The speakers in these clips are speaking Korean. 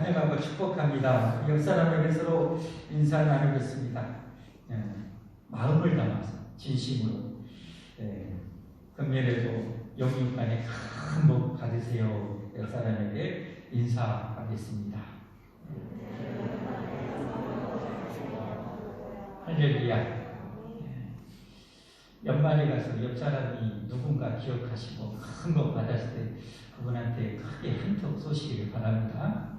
환영하고 축복합니다. 옆 사람에게 서로 인사 나누겠습니다. 마음을 담아서 진심으로 금년에도 영육간에 큰 복 받으세요. 옆 사람에게 인사하겠습니다. 할렐루야. 연말에 가서 옆 사람이 누군가 기억하시고 큰 것 받았을 때 그분한테 크게 한턱 쏘시기를 바랍니다.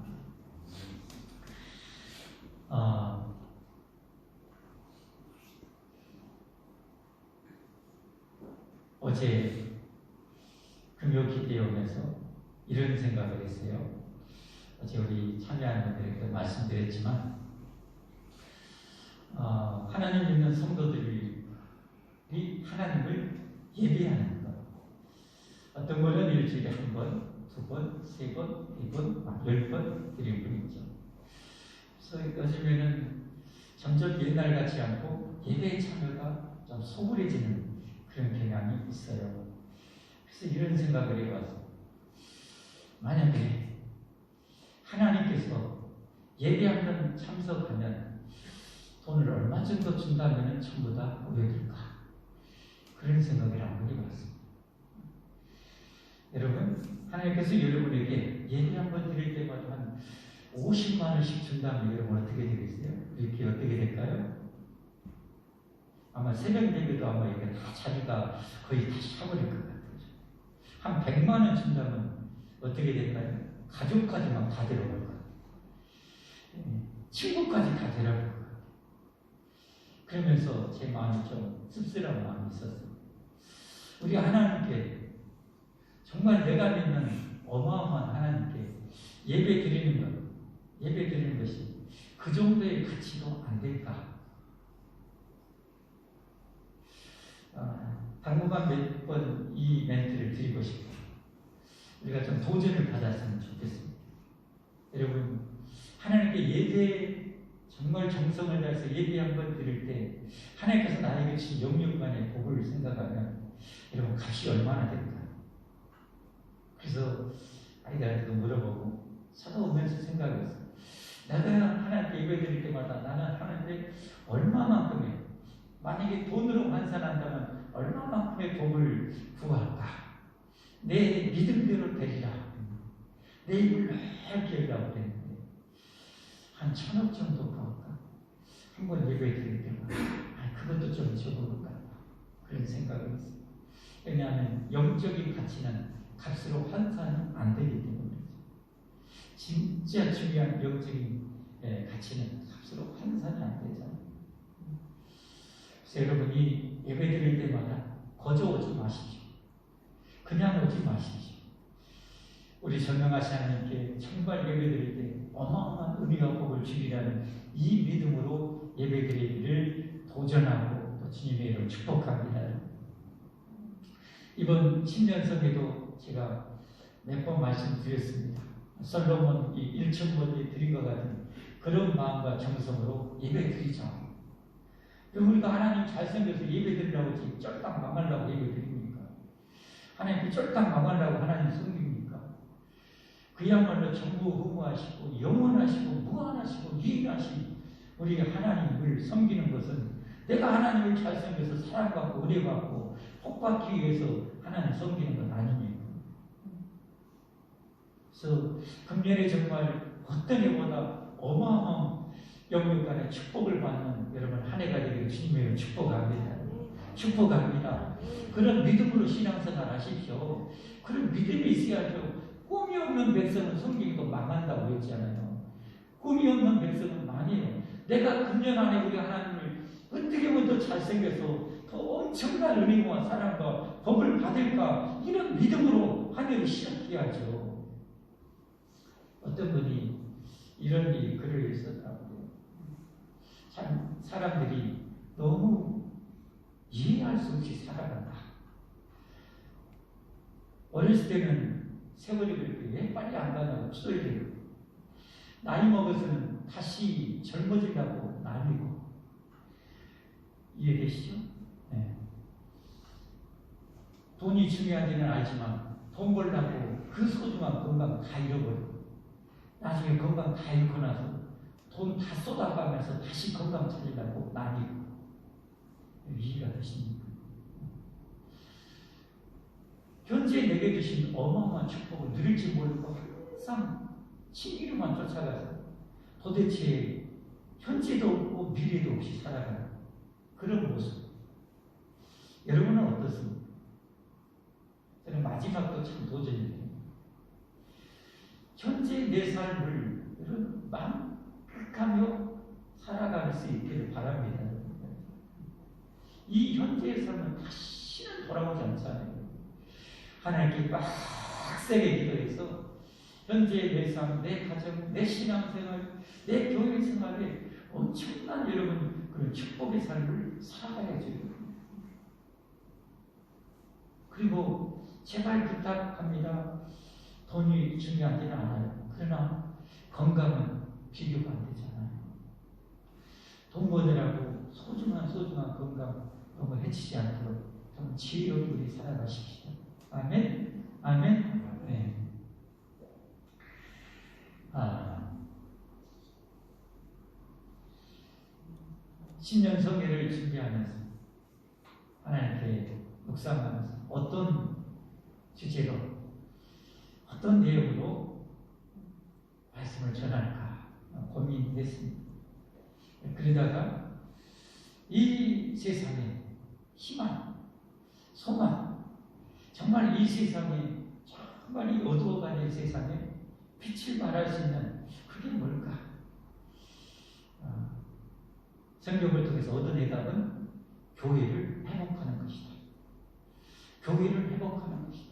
어제 금요 기도에 오면서 이런 생각을 했어요. 어제 우리 참여하는 분들에게도 말씀드렸지만 하나님 믿는 성도들이 하나님을 예배하는 것. 어떤 분은 일주일에 한 번, 두 번, 세 번, 네 번, 10번 드릴 분이죠. 그래서 요즘에는 점점 옛날 같지 않고 예배의 참여가 좀 소홀해지는 그런 경향이 있어요. 그래서 이런 생각을 해봤어요. 만약에 하나님께서 예배 한번 참석하면 돈을 얼마 정도 준다면 전부 다 모여들까? 그런 생각을 한번 해봤습니다. 여러분, 하나님께서 여러분에게 예배 한번 드릴 때마다 한 50만 원씩 준다면 여러분 어떻게 되겠어요? 이렇게 어떻게 될까요? 아마 새벽 예배도 아마 이게 다 자기가 거의 다 샤버릴 것 같아요. 한 100만 원 준다면 어떻게 될까요? 가족까지만 다 데려갈 것 같아요. 친구까지 다 데려갈 것 같아요. 그러면서 제 마음이 좀 씁쓸한 마음이 있었어요. 우리 하나님께 정말 내가 믿는 어마어마한 하나님께 예배 드리는 것이 그 정도의 가치도 안 될까? 당분간 몇 번 이 멘트를 드리고 싶어요. 우리가 좀 도전을 받았으면 좋겠습니다. 여러분, 하나님께 예배, 정말 정성을 다해서 예배 한번 드릴 때 하나님께서 나에게 주신 영육간의 복을 생각하면 여러분 값이 얼마나 될까요? 그래서 아이들한테도 물어보고 찾아오면서 생각했어요. 내가 하나님께 예배 드릴 때마다 나는 하나님께 얼마만큼의, 만약에 돈으로 환산한다면 얼마만큼의 복을 구할까? 내 믿음대로 되리라. 내 입을 넓게 열라고 했는데 한 1,000억 정도 구할까? 한번 예배 드릴 때마다 그것도 좀 적은 것 같다. 그런 생각을 했어요. 왜냐하면 영적인 가치는 값으로 환산은 안 되기 때문이죠. 진짜 중요한 영적인 가치는 값으로 환산이 안 되잖아요. 그래서 여러분이 예배 드릴 때마다 거저 오지 마십시오. 그냥 오지 마십시오. 우리 전능하신 하나님께 정말 예배 드릴 때 어마어마한 은혜와 복을 주리라는 이 믿음으로 예배 드리기를 도전하고 또 주님의 이름을 축복합니다. 이번 신년성에도 제가 몇 번 말씀드렸습니다. 솔로몬이 1,000번에 드린 것 같은 그런 마음과 정성으로 예배 드리죠. 우리가 하나님 잘생겨서 예배 드리려고 지금 쫄딱 망하려고 예배 드립니까? 하나님 쫄딱 망하려고 하나님 섬깁니까? 그야말로 전무후무하시고 영원하시고 무한하시고 유일하신 우리 하나님을 섬기는 것은 내가 하나님을 잘생겨서 사랑받고 은혜받고 복받기 위해서 하나님 섬기는 건 아니니까. 그래서 금년에 정말 어떤 해보다 어마어마한 영육간의 축복을 받는 여러분 한 해가 되기를 주님의 축복합니다. 축복합니다. 그런 믿음으로 신앙생활 하십시오. 그런 믿음이 있어야죠. 꿈이 없는 백성은 섬기고 망한다고 했잖아요. 꿈이 없는 백성은 망해요. 내가 금년 안에 우리 하나님을 어떻게 하면 더 잘생겨서 더 엄청난 은혜와 사랑과 복을 받을까? 이런 믿음으로 한 해를 시작해야죠. 어떤 분이 이런 글을 썼다고요. 참 사람들이 너무 이해할 수 없이 살아간다. 어렸을 때는 세월이 그렇게 왜 빨리 안 가냐고 투덜대고, 나이 먹어서는 다시 젊어지려고 난리고. 이해되시죠? 네. 돈이 중요한지는 알지만 돈 벌려고 그 소중한 건강 다 잃어버리고, 나중에 건강 다 잃고 나서 돈 다 쏟아가면서 다시 건강 찾으려고 나뉘고. 이해가 되십니까? 현재 내게 주신 어마어마한 축복을 누릴지 모르고 항상 신기루만 쫓아가서 도대체 현재도 없고 미래도 없이 살아가는 그런 모습. 여러분은 어떻습니까? 저는 마지막도 참 도전이에요. 현재 내 삶을 여러분 만끽하며 살아갈 수 있기를 바랍니다. 이 현재의 삶은 다시는 돌아오지 않잖아요. 하나님께 빡세게 기도해서 현재 내 삶, 내 가정, 내 신앙생활, 내 교회 생활에 엄청난 여러분 그런 축복의 삶을 살아가야죠. 그리고 제발 부탁합니다. 돈이 중요하지는 않아요. 그러나 건강은 비교가 안 되잖아요. 돈 버느라고 소중한 건강 너무 해치지 않도록 좀 지혜롭게 우리 살아가십시다. 아멘? 아멘? 네. 신년 성회를 준비하면서 하나님께 묵상하면서 어떤 주제로 어떤 내용으로 말씀을 전할까 고민했습니다. 그러다가 이 세상에 희망, 소망, 정말 이 세상에 정말 이 어두워가는 세상에 빛을 발할 수 있는 그게 뭘까? 성경을 통해서 얻은 해답은 교회를 회복하는 것이다. 교회를 회복하는 것이다.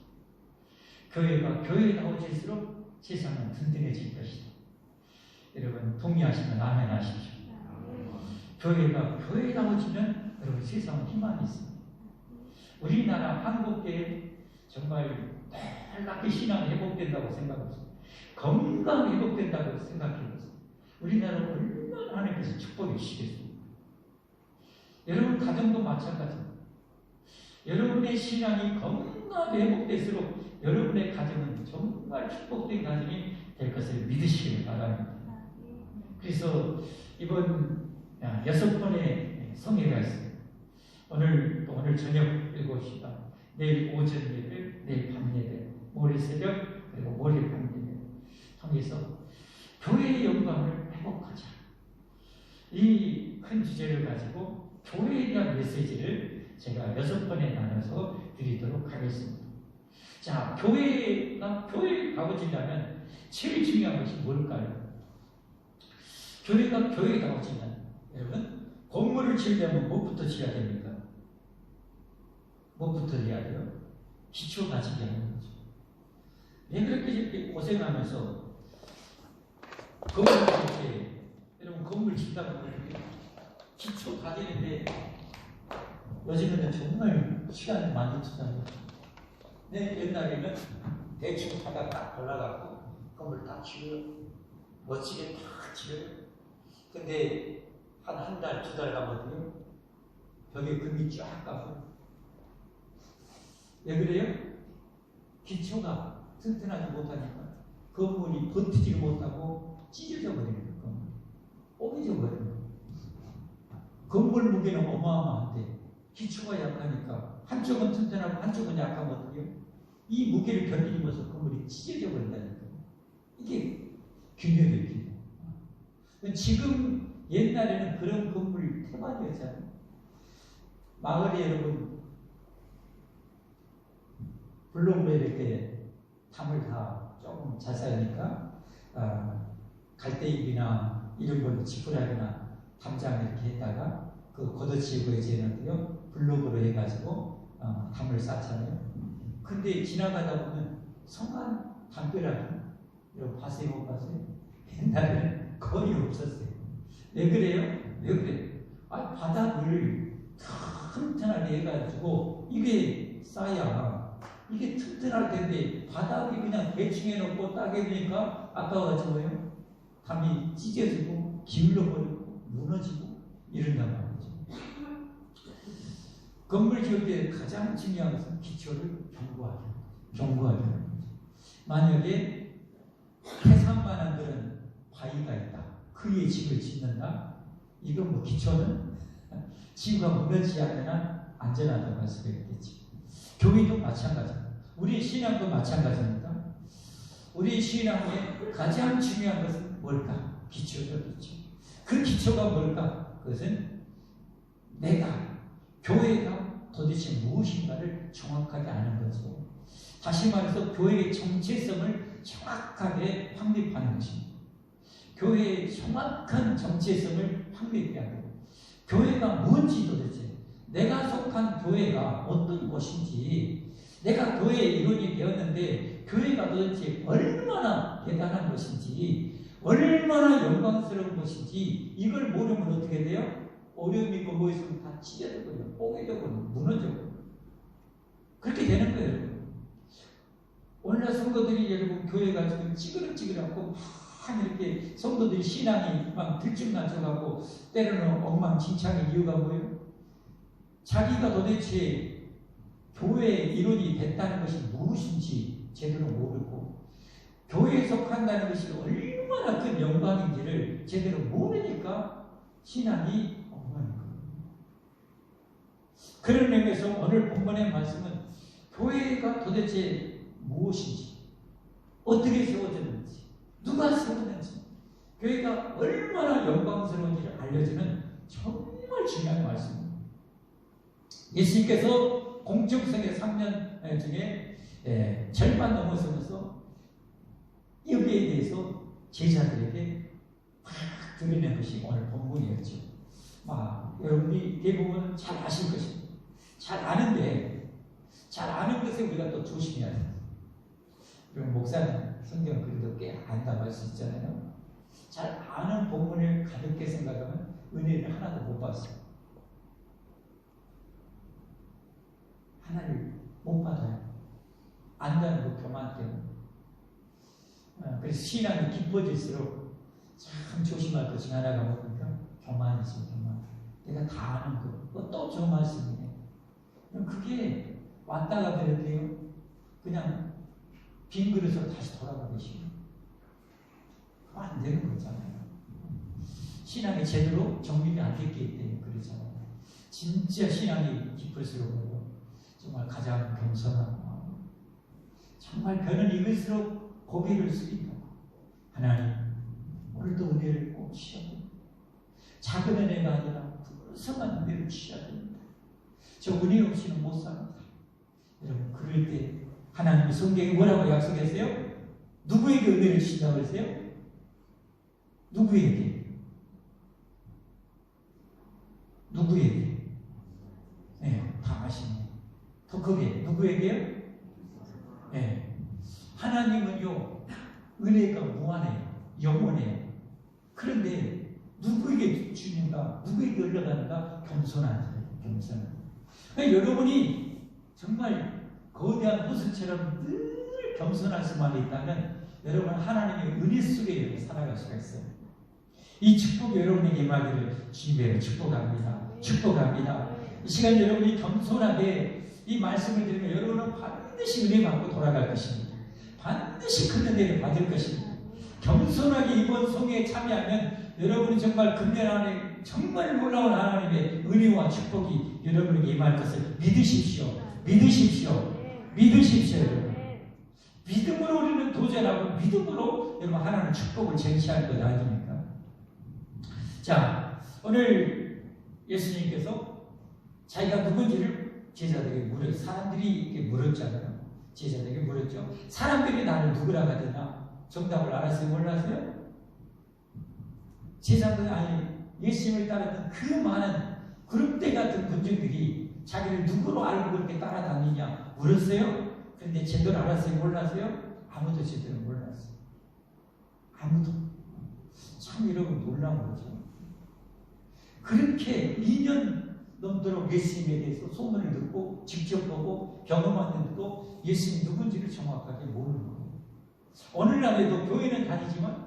교회가 교회다워질수록 세상은 든든해질 것이다. 여러분 동의하시면 아멘 하십시오. 교회가 교회다워지면 여러분 세상은 희망이 있습니다. 우리나라 한국교회 정말 놀랍게 신앙이 회복된다고 생각합니다. 건강 회복된다고 생각해보세요. 우리나라 얼마나 하나님께서 축복해 주시겠습니까? 여러분 가정도 마찬가지입니다. 여러분의 신앙이 건강하게 회복될수록 여러분의 가정은 정말 축복된 가정이 될 것을 믿으시길 바랍니다. 그래서 이번 6번의 성회가 있습니다. 오늘 저녁 7시 반, 내일 오전 예배, 내일 밤 예배, 모레 새벽, 그리고 모레 밤 예배 통해서 교회의 영광을 회복하자. 이 큰 주제를 가지고 교회에 대한 메시지를 제가 6번에 나눠서 드리도록 하겠습니다. 자, 교회에 가보지려면 제일 중요한 것이 뭘까요? 교회가 교회다워지면 여러분 건물을 지으려면 무엇부터 지어야 됩니까? 무엇부터 해야 돼요? 기초 다지게 하는 거죠. 왜 그렇게 이렇게 고생하면서 건물을 짓을 때 여러분 건물 짓다 보면 기초 다지는데 요즘에는 정말 시간을 많이 투자해요. 옛날에는 대충 바닥 딱 발라갖고 건물 딱 지어요. 멋지게 딱 지어요. 근데 한 달, 2달 가거든요. 벽에 금이 쫙 가고. 왜 그래요? 기초가 튼튼하지 못하니까 건물이 버티지 못하고 찢어져 버리는 거예요. 뽀개져 버리는 거예요. 건물 무게는 어마어마한데 기초가 약하니까 한쪽은 튼튼하고 한쪽은 약하거든요. 이 무게를 견디지 못해서 건물이 찢어져 버린다니까요. 이게 균형이에요, 균형. 지금 옛날에는 그런 건물 태반이었잖아요. 마을에 여러분 블록으로 이렇게 담을 다 조금 잘 쌓으니까 갈대잎이나 이런 걸로 지푸라기나 담장 이렇게 했다가 그 걷어치고 이제는요 블록으로 해가지고 담을 쌓잖아요. 근데 지나가다 보면 성한 담벼락이 이런 봤어요, 못 봤어요? 옛날에는 거의 없었어요. 왜 그래요? 왜 그래요? 바닥을 튼튼하게 해가지고 이게 쌓아야 이게 튼튼할 텐데 바닥이 그냥 대충 해놓고 딱 해놓으니까 아까워가지고 뭐예요? 담이 찢어지고 기울어버리고 무너지고 이런단 말이죠. 건물 지을 때 가장 중요한 것은 기초를 견고하게 하는 거죠. 만약에 해산만 들은 바위가 있다. 그의 집을 짓는다. 이건 뭐 기초는 지구가 무너지지 않으나 안전하다고 할 수가 있겠지. 교회도 마찬가지입니다. 우리 신앙도 마찬가지입니다. 우리 신앙의 가장 중요한 것은 뭘까? 기초죠, 기초. 그 기초가 뭘까? 그것은 내가, 교회가 도대체 무엇인가를 정확하게 아는 거죠. 다시 말해서 교회의 정체성을 정확하게 확립하는 것입니다. 교회의 정확한 정체성을 확립해야 돼요. 교회가 뭔지 도대체, 내가 속한 교회가 어떤 곳인지, 내가 교회의 이론이 되었는데 교회가 도대체 얼마나 대단한 것인지, 얼마나 영광스러운 것인지 이걸 모르면 어떻게 돼요? 어려움 있고 뭐 있으면 다 찢어져버려요. 뽀개져버려요. 무너져버려요. 그렇게 되는 거예요, 여러분. 오늘날 성도들이 여러분 교회가 지금 찌그러지그럽고 막 이렇게 성도들이 신앙이 막 들쭉날쭉하고 때로는 엉망진창의 이유가 뭐예요? 자기가 도대체 교회의 이론이 됐다는 것이 무엇인지 제대로 모르고 교회에 속한다는 것이 얼마나 큰 영광인지를 제대로 모르니까 신앙이 엉망인 거예요. 그런 의미에서 오늘 본문의 말씀은 교회가 도대체 무엇인지, 어떻게 세워졌는지, 누가 세웠는지, 교회가 얼마나 영광스러운지를 알려주는 정말 중요한 말씀입니다. 예수님께서 공중성의 3년 중에 절반 넘어서면서 여기에 대해서 제자들에게 막 드리는 것이 오늘 본문이었죠. 여러분이 대부분 잘 아실 것입니다. 잘 아는데, 잘 아는 것에 우리가 또 조심해야 돼요. 그럼 목사님, 성경 그래도 꽤 안다고 할 수 있잖아요. 잘 아는 본문을 가볍게 생각하면 은혜를 하나도 못 받았어요. 하나를 못 받아요. 안다는 그 교만 때문에. 그래서 신앙이 깊어질수록 참 조심할 것 중 하나가 뭡니까? 교만이죠, 교만. 내가 다 아는 거. 또 저 말씀이네. 그게 왔다가 되는데요. 그냥 빈 그릇으로 다시 돌아가듯이. 안 되는 거잖아요. 신앙이 제대로 정립이 안 됐기 때문에 그러잖아요. 진짜 신앙이 깊을수록 정말 가장 겸손한 마음, 정말 변을 입을수록 고개를 숙인다고. 하나님, 오늘도 은혜를 꼭 주셔야 됩니다. 작은 은혜가 아니라 풍성한 은혜를 주셔야 됩니다. 저 은혜 없이는 못 삽니다. 여러분, 그럴 때 하나님이 성경에 뭐라고 약속했어요? 누구에게 은혜를 주신다고 했어요? 누구에게? 누구에게? 네, 다 아시네. 더 크게. 누구에게요? 네. 하나님은요, 은혜가 무한해요. 영원해요. 그런데 누구에게 주는가? 누구에게 흘러가는가? 겸손한 자예요. 겸손한. 그러니까 여러분이 정말 거대한 호수처럼 늘 겸손할 수만 있다면 여러분 하나님의 은혜 속에 살아갈 수가 있어요. 이 축복이 여러분에게 임하기를 주님의 축복합니다. 축복합니다. 이 시간 여러분이 겸손하게 이 말씀을 들으면 여러분은 반드시 은혜 받고 돌아갈 것입니다. 반드시 큰 은혜를 받을 것입니다. 겸손하게 이번 성회에 참여하면 여러분이 정말 금년 안에 정말 놀라운 하나님의 은혜와 축복이 여러분에게 임할 것을 믿으십시오. 믿으십시오. 믿으십시오. 여러분. 믿음으로 우리는 도전하고 믿음으로 여러분 하나님 축복을 쟁취할 것 아닙니까? 자, 오늘 예수님께서 자기가 누군지를 제자들에게 물어요. 사람들이 이렇게 물었잖아요. 제자들에게 물었죠. 사람들이 나를 누구라고 하더나 정답을 알았어요? 몰랐어요? 제자들 아니 예수님을 따랐던 그 많은 그룹대 같은 군중들이 자기를 누구로 알고 그렇게 따라다니냐 물었어요? 그런데 제대로 알았어요? 몰랐어요? 아무도 제대로 몰랐어요. 아무도. 참 여러분 놀라운 거죠. 그렇게 2년 넘도록 예수님에 대해서 소문을 듣고 직접 보고 경험했는데도 예수님 누군지를 정확하게 모르는 거예요. 오늘날에도 교회는 다니지만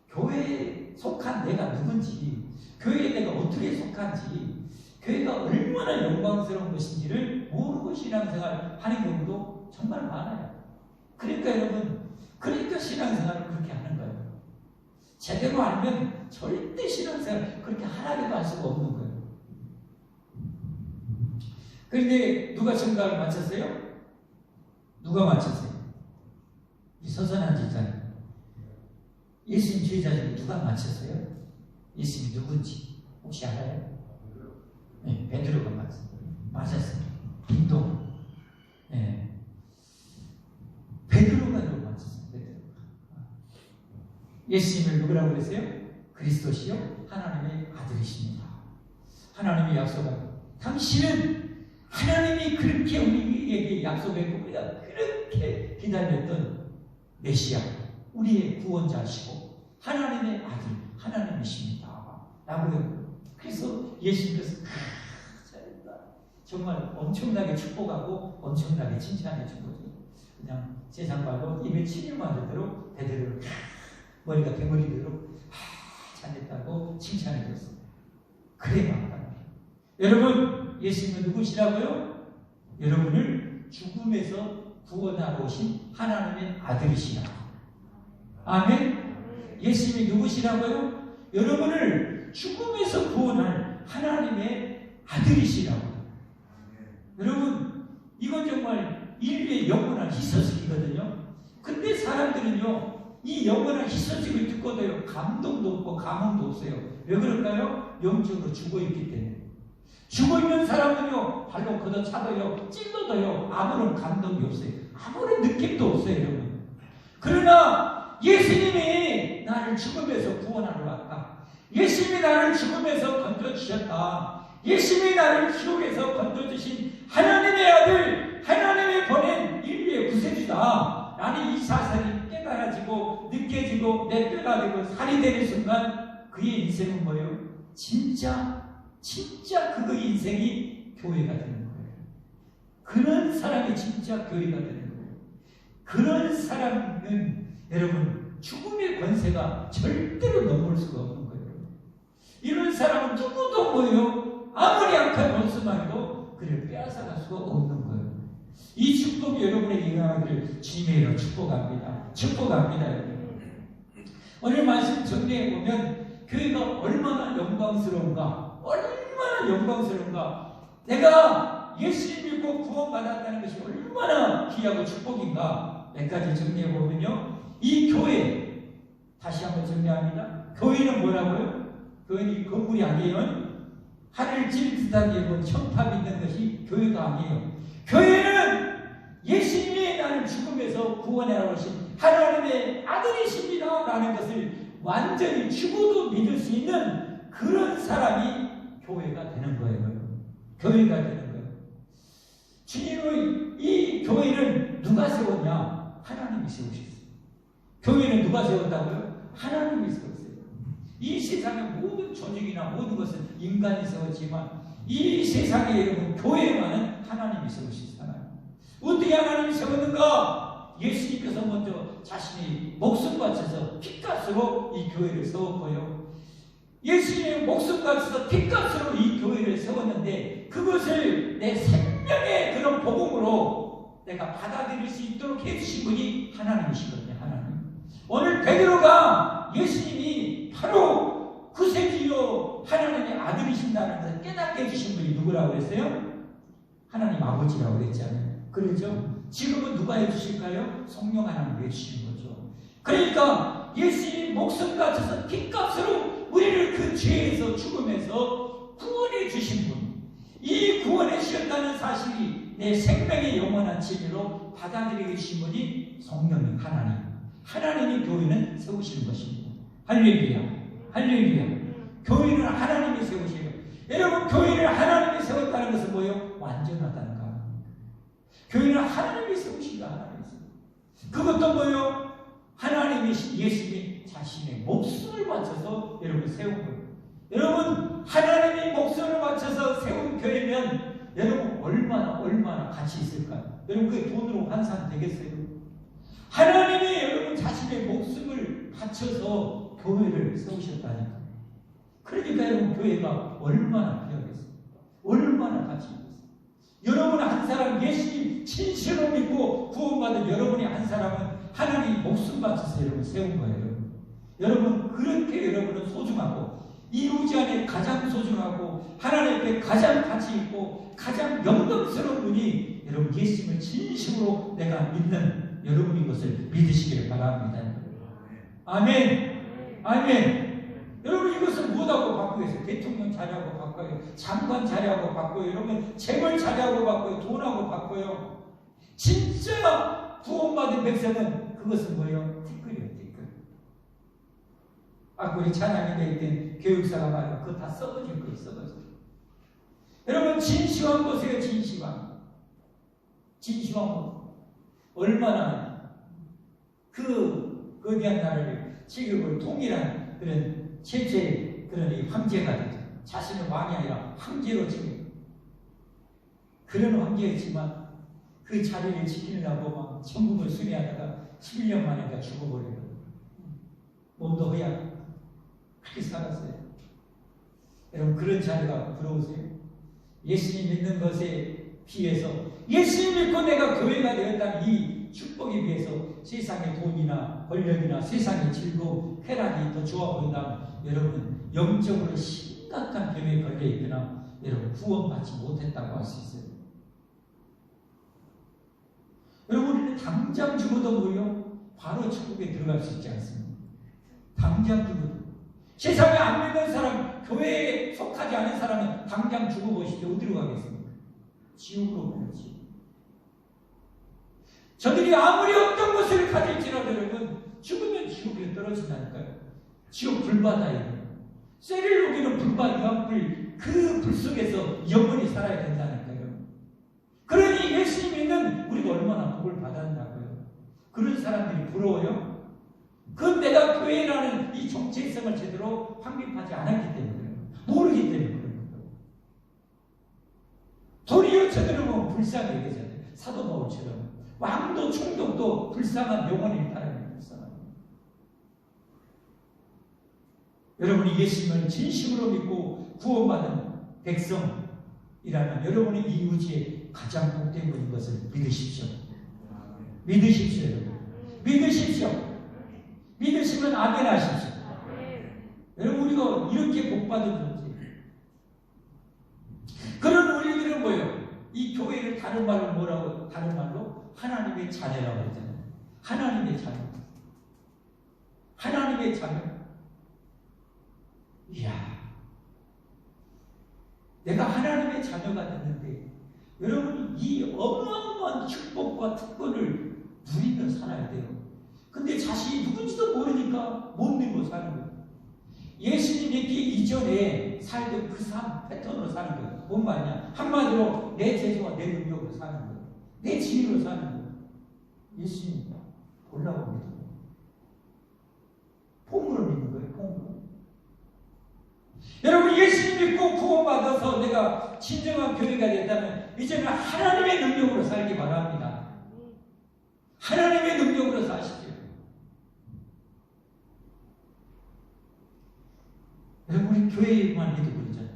교회에 속한 내가 누군지, 교회에 내가 어떻게 속한지, 교회가 얼마나 영광스러운 것인지를 모르고 신앙생활을 하는 경우도 정말 많아요. 그러니까 여러분, 그러니까 신앙생활을 그렇게 하는 제대로 알면 절대 신앙생활 그렇게 하나도 할 수가 없는 거예요. 그런데 누가 정답을 맞췄어요? 누가 맞췄어요? 이 서선한 집사님. 예수님 제자 중에 누가 맞췄어요? 예수님이 누군지 혹시 알아요? 네, 베드로가 맞았어요. 빈동. 네. 베드로가 누구 맞췄어요? 베드로가. 예수님을 누구라고 그랬어요? 그리스도시요 하나님의 아들이십니다. 하나님이 약속한 당신은 하나님이 그렇게 우리에게 약속했고 우리가 그렇게 기다렸던 메시아, 우리의 구원자시고 하나님의 아들, 하나님이십니다. 라고요. 그래서 예수님께서 잘했다. 정말 엄청나게 축복하고 엄청나게 칭찬해 준 거죠. 그냥 세상 말고 입에 침이만 되도록 베드로를 머리가 개머리 되도록 잘했다고 칭찬해 줬습니다. 그래 맞다. 여러분, 예수님은 누구시라고요? 여러분을 죽음에서 구원하러 오신 하나님의 아들이시라. 아멘. 예수님이 누구시라고요? 여러분을 죽음에서 구원할 하나님의 아들이시라고. 여러분, 이건 정말 인류의 영원한 희소식이거든요. 근데 사람들은요, 이 영원한 희소식을 듣고도요, 감동도 없고 감흥도 없어요. 왜 그럴까요? 영적으로 죽어있기 때문에. 죽어있는 사람은요, 발로 걷어차도요, 찔러도요, 아무런 감동이 없어요. 아무런 느낌도 없어요, 여러분. 그러나 예수님이 나를 죽음에서 구원하러 왔다. 예수님이 나를 죽음에서 건져주셨다. 예수님이 나를 지옥에서 건져주신 하나님의 아들, 하나님의 보낸 인류의 구세주다. 나는 이 사실이 깨달아지고 느껴지고 내 뼈가 되고 살이 되는 순간 그의 인생은 뭐예요? 진짜 그의 인생이 교회가 되는 거예요. 그런 사람이 진짜 교회가 되는 거예요. 그런 사람은 여러분 죽음의 권세가 절대로 넘을 수가 없는 거예요. 이런 사람은 누구도 뭐예요? 아무리 악한 원수만도 그를 빼앗아갈 수가 없는 거예요. 이 축복이 여러분에게 일어나기를 주님의 이름으로 축복합니다. 축복합니다. 여러분. 오늘 말씀 정리해보면 교회가 얼마나 영광스러운가, 얼마나 영광스러운가, 내가 예수님 믿고 구원받았다는 것이 얼마나 귀하고 축복인가. 몇 가지 정리해보면요, 이 교회, 다시 한번 정리합니다. 교회는 뭐라고요? 교회는 이 건물이 아니에요. 하늘을 찌를 듯한 여러분 형탑이 있는 것이 교회가 아니에요. 교회는 예수님이 나를 죽음에서 구원해 오신 하나님의 아들이십니다 라는 것을 완전히 죽어도 믿을 수 있는 그런 사람이 교회가 되는 거예요. 교회가 되는 거예요. 주님의 이 교회를 누가 세웠냐? 하나님이 세우셨어요. 교회는 누가 세웠다고요? 하나님이 세웠어요. 이 세상의 모든 조직이나 모든 것은 인간이 세웠지만 이 세상에 여러분 교회만은 하나님이 세우시잖아요. 어떻게 하나님이 세웠는가? 예수님께서 먼저 자신이 목숨 바쳐서 핏값으로 이 교회를 세웠고요. 예수님의 목숨 바쳐서 핏값으로 이 교회를 세웠는데 그것을 내 생명의 그런 복음으로 내가 받아들일 수 있도록 해주신 분이 하나님이시거든요. 하나님. 오늘 베드로가 예수님이 바로 구세주요 하나님의 아들이신다는 것을 깨닫게 해주신 분이 누구라고 했어요? 하나님 아버지라고 했잖아요. 그렇죠? 지금은 누가 해주실까요? 성령 하나님 해주시는 거죠. 그러니까 예수님이 목숨 바쳐서 핏값으로 우리를 그 죄에서 죽음에서 구원해 주신 분, 이 구원해 주셨다는 사실이 내 생명의 영원한 진리로 받아들이게 주신 분이 성령님 하나님, 하나님이 교회는 세우시는 것입니다. 할렐루야, 할렐루야. 교회는 하나님이 세우시는 거예요. 여러분, 교회를 하나님이 세웠다는 것은 뭐예요? 완전하다는 거. 교회는 하나님이 세우신다. 하나님이 세우신다. 그것도 뭐예요? 하나님이 예수님이 자신의 목숨을 바쳐서 여러분 세운 거예요. 여러분, 하나님이 목숨을 바쳐서 세운 교회면 여러분 얼마나 가치 있을까요? 여러분 그게 돈으로 환산되겠어요? 하나님이 여러분 자신의 목숨을 바쳐서 교회를 세우셨다니까. 그러니까 여러분 교회가 얼마나 귀하겠어요? 얼마나 가치 있겠어요? 여러분 한 사람 예수님 진실로 믿고 구원받은 여러분이 한 사람은 하나님 목숨 바쳐서 여러분 세운 거예요. 여러분 그렇게 여러분은 소중하고 이 우주 안에 가장 소중하고 하나님 앞에 가장 가치 있고 가장 영광스러운 분이 여러분 예수님을 진심으로 내가 믿는 여러분인 것을 믿으시기를 바랍니다. 아멘. 아멘. 여러분 이것을 무엇하고 바꾸고 있어요? 대통령 자리하고 바꿔요. 장관 자리하고 바꿔요. 여러분 재벌 자리하고 바꿔요. 돈하고 바꿔요. 진짜 구원받은 백성은 그것은 뭐예요? 티끌이에요. 티끌. 우리 찬양인데 있던 교육사가 말해요. 그거 다 썩어질 거예요. 썩어질 거예요. 여러분 진시황 보세요. 진시황. 진시황 얼마나 거대한 나라를 지금을 통일한 그런 실제 그런 이 황제가 되죠. 자신은 왕이 아니라 황제로 지금 그런 황제였지만 그 자리를 지키려고 막 천국을 수리하다가 11년 만에 죽어버려요. 몸도 허약 그렇게 살았어요. 여러분 그런 자리가 부러우세요? 예수님 믿는 것에 비해서 예수님 믿고 내가 교회가 되었다는 이 축복에 비해서 세상의 돈이나 권력이나 세상의 즐거움, 쾌락이 더 좋아 보인다면 여러분 영적으로 심각한 병에 걸려 있거나 여러분 구원받지 못했다고 할 수 있어요. 여러분 우리는 당장 죽어도 뭐요? 바로 천국에 들어갈 수 있지 않습니까? 당장 죽어도 세상에 안 믿는 사람, 교회에 속하지 않은 사람은 당장 죽어보시죠. 어디로 가겠습니까? 지옥으로 가야지. 저들이 아무리 어떤 것을 가질지라도 여러분 죽으면 지옥에 떨어진다니까요. 지옥 불바다에 쇠를 녹이는 불바 유황불 그 불 속에서 영원히 살아야 된다니까요. 그러니 예수님 믿는 우리가 얼마나 복을 받았나고요. 그런 사람들이 부러워요? 그건 내가 교회라는 이 정체성을 제대로 확립하지 않았기 때문에 모르기 때문에 그런 거예요. 도리어 저들은 불쌍히 얘기하잖아요. 사도 바울처럼 왕도 총독도 불쌍한 영혼일 따름이 불쌍합니다. 여러분이 예수님을 진심으로 믿고 구원받은 백성이라면 여러분이 이 우주에 가장 복된 분인 것을 믿으십시오. 믿으십시오. 여러분. 믿으십시오. 믿으시면 아멘 하십시오. 여러분 우리가 이렇게 복받은 존재. 그런 우리들은 뭐예요? 이 교회를 다른 말로 뭐라고? 다른 말로 하나님의 자녀라고 했잖아요. 하나님의 자녀. 하나님의 자녀. 이야. 내가 하나님의 자녀가 됐는데 여러분 이 어마어마한 축복과 특권을 누리며 살아야 돼요. 근데 자신이 누군지도 모르니까 못 믿고 사는 거예요. 예수님 믿기 이전에 살던 그 삶 패턴으로 사는 거예요. 뭔 말이냐? 한마디로 내 재주와 내 능력으로 사는 거예요. 내 지혜로 사는 거예요. 예수님 보려고 믿어요. 폼으로 믿는 거예요. 폼으로. 여러분 예수님 믿고 구원받아서 내가 진정한 교회가 됐다면 이제는 하나님의 능력으로 살기 바랍니다. 하나님의 능력으로 사십시오. 여러분 우리 교회만 해도 그러잖아요.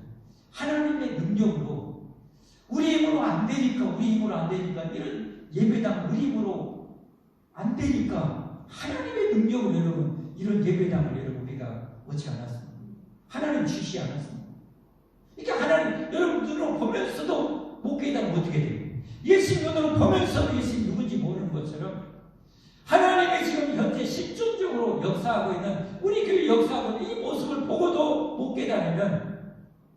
하나님의 능력으로 우리 힘으로 안 되니까 이런 예배당 우리 힘으로 안 되니까 하나님의 능력으로 여러분 이런 예배당을 여러분 우리가 얻지 않았습니다. 하나님 주시지 않았습니다. 이게 하나님 여러분 눈으로 보면서도 못 깨달으면 어떻게 돼요? 예수님 눈으로 보면서도 예수님 누군지 모르는 것처럼 하나님이 지금 현재 실존적으로 역사하고 있는 우리 교회 역사하고 있는 이 모습을 보고도 못 깨달으면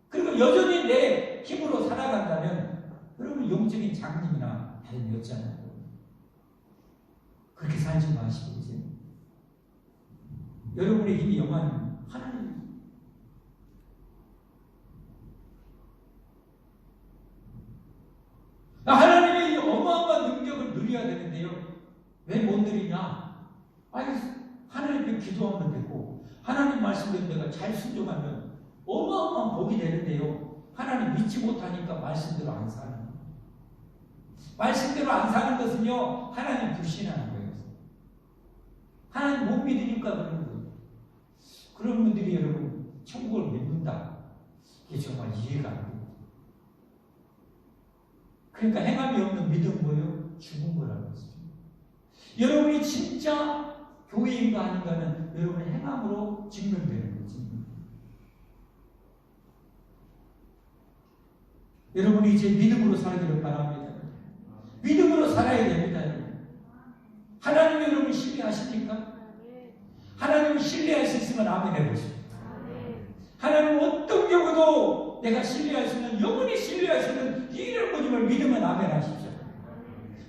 그리고 여전히 내 힘으로 살아간다면 여러분 영적인 장님이나 다름이 없잖아요. 그렇게 살지 마시고 이제 여러분의 힘이 영원한 하나님. 하나님의 이 어마어마한 능력을 누려야 되는데요. 왜 못 누리냐? 하나님께 기도하면 되고 하나님 말씀대로 내가 잘 순종하면 어마어마한 복이 되는데요. 하나님 믿지 못하니까 말씀대로 안 사는 거예요. 말씀대로 안 사는 것은요. 하나님 불신하는 거예요. 하나님 못 믿으니까 그러는 거예요. 그런 분들이 여러분 천국을 믿는다. 이게 정말 이해가 안 돼요. 그러니까 행함이 없는 믿음 뭐예요? 죽은 거라는 것이죠. 여러분이 진짜 교회인가 아닌가는 여러분의 행함으로 증명되는 거지. 여러분이 이제 믿음으로 살기를 바랍니다. 믿음으로 살아야 됩니다. 하나님 여러분 신뢰하십니까? 하나님을 신뢰할 수 있으면 아멘 해보십시오. 하나님 어떤 경우도 내가 신뢰할 수 있는, 영원히 신뢰할 수 있는 이런 모습을 믿으면 아멘 하십시오.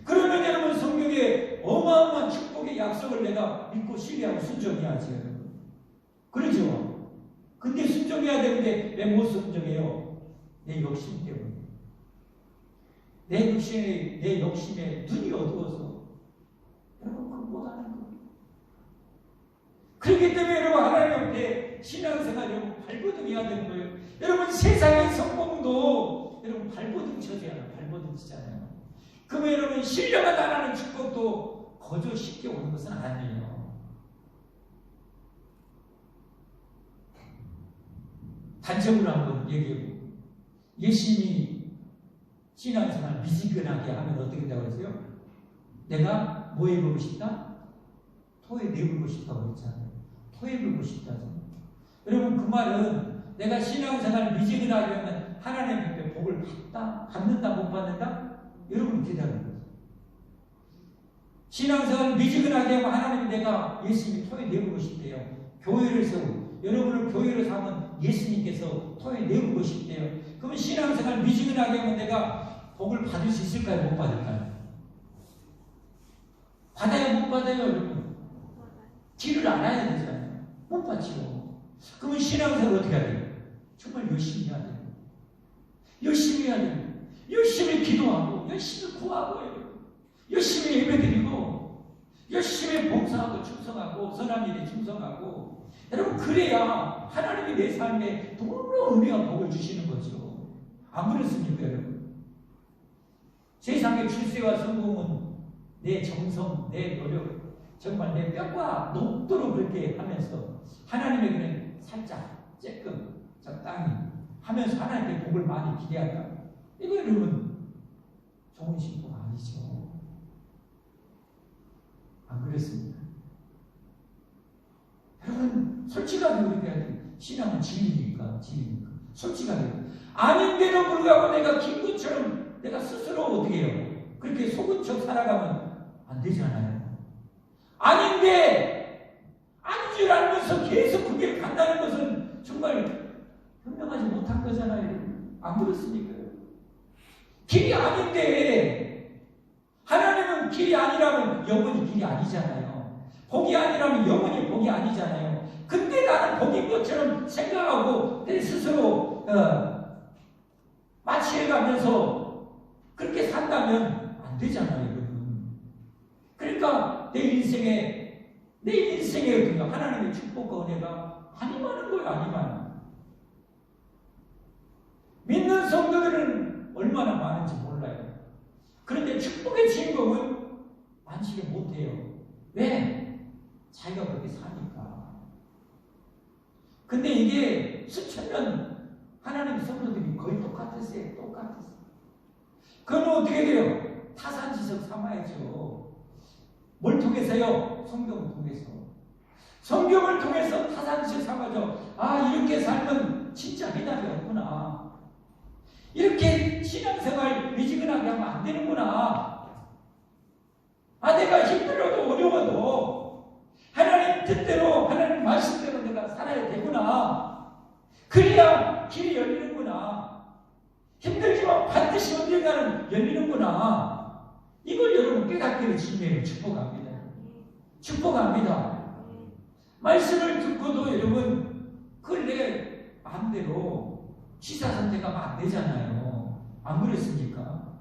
그러면 여러분 성경에 어마어마한 축복의 약속을 내가 믿고 신뢰하고 순종해야지. 그러죠? 근데 순종해야 되는데 왜 못 순종해요? 내 욕심 때문에. 내 욕심에 눈이 어두워서 여러분 그거 못하는 거예요. 그렇기 때문에 여러분 하나님 앞에 신앙생활 여러분 발버둥해야 되는 거예요. 여러분 세상의 성공도 여러분 발버둥 쳐져요. 발버둥 치잖아요. 그러면 여러분 신뢰가 달하는 축복도 거저 쉽게 오는 것은 아니에요. 단적으로 한번 얘기해보고, 예수님이 신앙생활 미지근하게 하면 어떻게 된다고 그랬어요? 내가 뭐 해보고 싶다? 토해 내보고 싶다고 했잖아요. 토해보고 싶다죠. 여러분 그 말은 내가 신앙생활 미지근하게 하면 하나님 앞에 복을 받는다 못 받는다? 여러분 기다리는 거죠. 신앙생활 미지근하게 하면 하나님 내가 예수님이 토해 내보고 싶대요. 교회를 세우고 여러분을 교회로 삼은 예수님께서 토해 내보고 싶대요. 그러면 신앙생활 미지근하게 하면 내가 복을 받을 수 있을까요? 못 받을까요? 받아요? 못 받아요? 여러분? 길을 알아야 되잖아요. 못 받죠. 그러면 신앙생활 어떻게 해야 돼요? 정말 열심히 해야 돼요. 열심히 해야 돼요. 열심히 기도하고 열심히 구하고 열심히 예배드리고 열심히 봉사하고 충성하고 선한 일에 충성하고 여러분 그래야 하나님이 내 삶에 놀라운 은혜와 복을 주시는 거죠. 안 그렇습니까 여러분? 세상의 출세와 성공은 내 정성, 내 노력, 정말 내 뼈가 녹도록 그렇게 하면서 하나님에게는 살짝, 조금, 적당히 하면서 하나님께 복을 많이 기대한다. 이거 여러분 좋은 신부가 아니죠. 안 그랬습니까? 여러분 솔직하게 우리가 해야 돼요. 신앙은 진리니까 솔직하게. 아닌데도 불구하고 내가 김구처럼 내가 스스로 어떻게 해요? 그렇게 속은 척 살아가면 안 되잖아요. 아닌데 아닌 줄 알면서 계속 그 길을 간다는 것은 정말 현명하지 못한 거잖아요. 안 그렇습니까? 길이 아닌데 하나님은 길이 아니라면 영원히 길이 아니잖아요. 복이 아니라면 영원히 복이 아니잖아요. 근데 나는 복인 것처럼 생각하고 내 스스로 마취해가면서 그렇게 산다면 안 되잖아요, 여러분. 그러니까 내 인생에 하나님의 축복과 은혜가 많이 많은 거예요, 많이 많은. 믿는 성도들은 얼마나 많은지 몰라요. 그런데 축복의 주인공은 많지를 못해요. 왜? 자기가 그렇게 사니까. 근데 이게 수천 년 하나님의 성도들이 거의 똑같았어요. 그러면 어떻게 돼요? 타산지석 삼아야죠. 뭘 통해서요? 성경을 통해서. 성경을 통해서 타산지석 삼아죠. 아, 이렇게 살면 진짜 해답이 없구나. 이렇게 신앙생활 미지근하게 하면 안 되는구나. 아, 내가 힘들어도 어려워도 하나님 뜻대로 하나님 말씀대로 내가 살아야 되구나. 그래야 길이 열리는구나. 힘들지만 반드시 언젠가는 열리는구나. 이걸 여러분 깨닫기를 주님의 축복합니다. 축복합니다. 말씀을 듣고도 여러분 그걸 내 마음대로 취사선택하면 안 되잖아요. 안 그렇습니까?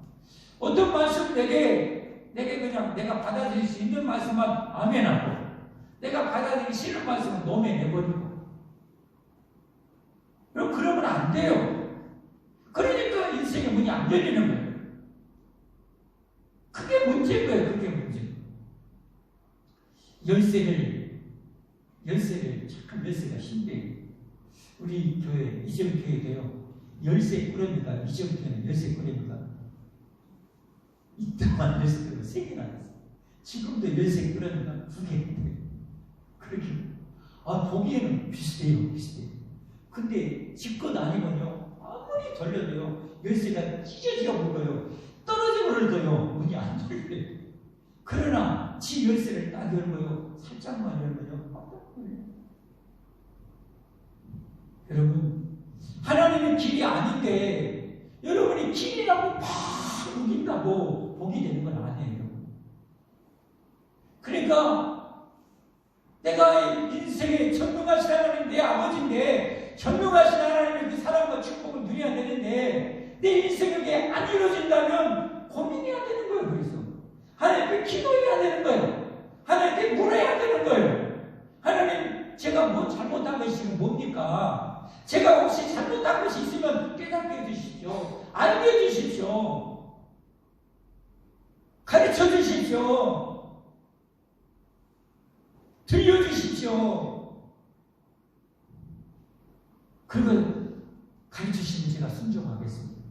어떤 말씀 내게 그냥 내가 받아들일 수 있는 말씀만 아멘하고 내가 받아들이기 싫은 말씀은 노매 내버리고 그러면 안 돼요. 그러니까 인생의 문이 안 열리는 거예요. 그게 문제인 거예요. 그게 문제. 열쇠를 참 열쇠가 신기해요. 우리 교회 이전 교회도요. 열쇠 꾸러미가 이전 교회는 열쇠 꾸러미가 이때만 열쇠 꾸러미 3개나 있어요. 지금도 열쇠 꾸러미가 2개인데 그렇게 보기에는 비슷해요. 근데 집것 아니면요 아무리 돌려도요 열쇠가 찢어지가 물어요. 떨어져 버려도요 문이 안 열려요. 그러나 집 열쇠를 딱 열고요 살짝만 열면요 빡빡 열려요. 여러분 하나님의 길이 아닌데 여러분이 길이라고 막 우긴다고 복이 되는 건 아니에요. 그러니까 내가 인생의 전능하신 하나님 내 아버지인데 전능하신 하나님의 그 사랑과 축복을 누려야 되는데 내 인생에 안 이루어진다면 고민해야 되는 거예요. 그래서 하나님께 기도해야 되는 거예요. 하나님께 물어야 되는 거예요. 하나님 제가 뭐 잘못한 것이 뭡니까? 제가 혹시 잘못한 것이 있으면 깨닫게 해주십시오. 알게 해주십시오. 가르쳐 주십시오. 들려주십시오. 그걸 가르치시면 제가 순종하겠습니다.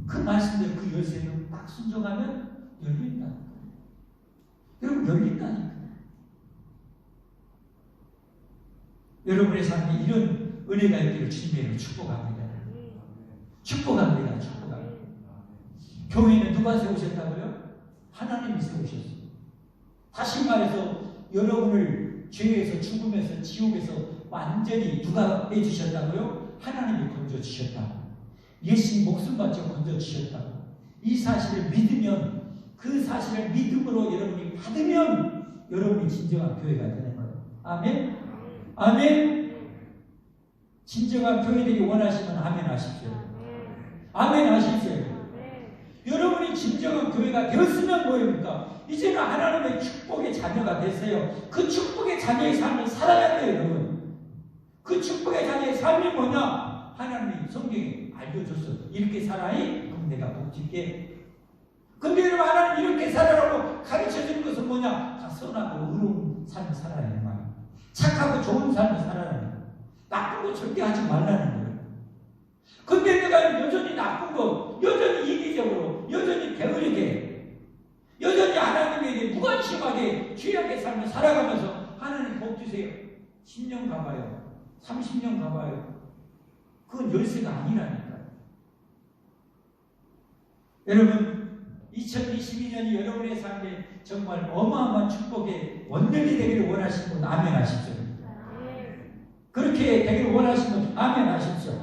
그 말씀대로 그 열쇠를 딱 순종하면 열린다는 거예요. 여러분 열린다니까요. 여러분의 삶에 이런 은혜가 있기를 주님으로 축복합니다. 축복합니다. 교회는 누가 세우셨다고요? 하나님이 세우셨어요. 다시 말해서 여러분을 죄에서 죽음에서 지옥에서 완전히 누가 빼주셨다고요? 하나님이 건져주셨다고. 예수님 목숨 바쳐 건져주셨다고. 이 사실을 믿으면 그 사실을 믿음으로 여러분이 받으면 여러분이 진정한 교회가 되는 거예요. 아멘? 아멘? 진정한 교회되기 원하시면 아멘 하십시오. 아멘 하십시오. 여러분이 진정한 교회가 되었으면 뭐입니까? 이제는 하나님의 축복의 자녀가 됐어요. 그 축복의 자녀의 삶을 살아야 돼요, 여러분. 그 축복의 자녀의 삶이 뭐냐? 하나님이 성경에 알려줬어. 이렇게 살아이? 그럼 내가 복짓게. 근데 여러분, 하나님 이렇게 살아라고 가르쳐주는 것은 뭐냐? 다 선하고 의로운 삶을 살아야 하는 거예요. 착하고 좋은 삶을 살아라는 거예요. 나쁜 거 절대 하지 말라는 거예요. 근데 내가 여전히 나쁜 거, 여전히 이기적으로, 여전히 게으르게, 여전히 하나님에게 무관심하게 죄악의 삶을 살아가면서 하나님 복 주세요. 10년 가봐요. 30년 가봐요. 그건 열쇠가 아니라니까요. 여러분, 2022년이 여러분의 삶에 정말 어마어마한 축복의 원년이 되기를 원하시는 분 아멘 하십시오. 그렇게 되기를 원하시는 분 아멘 하십시오.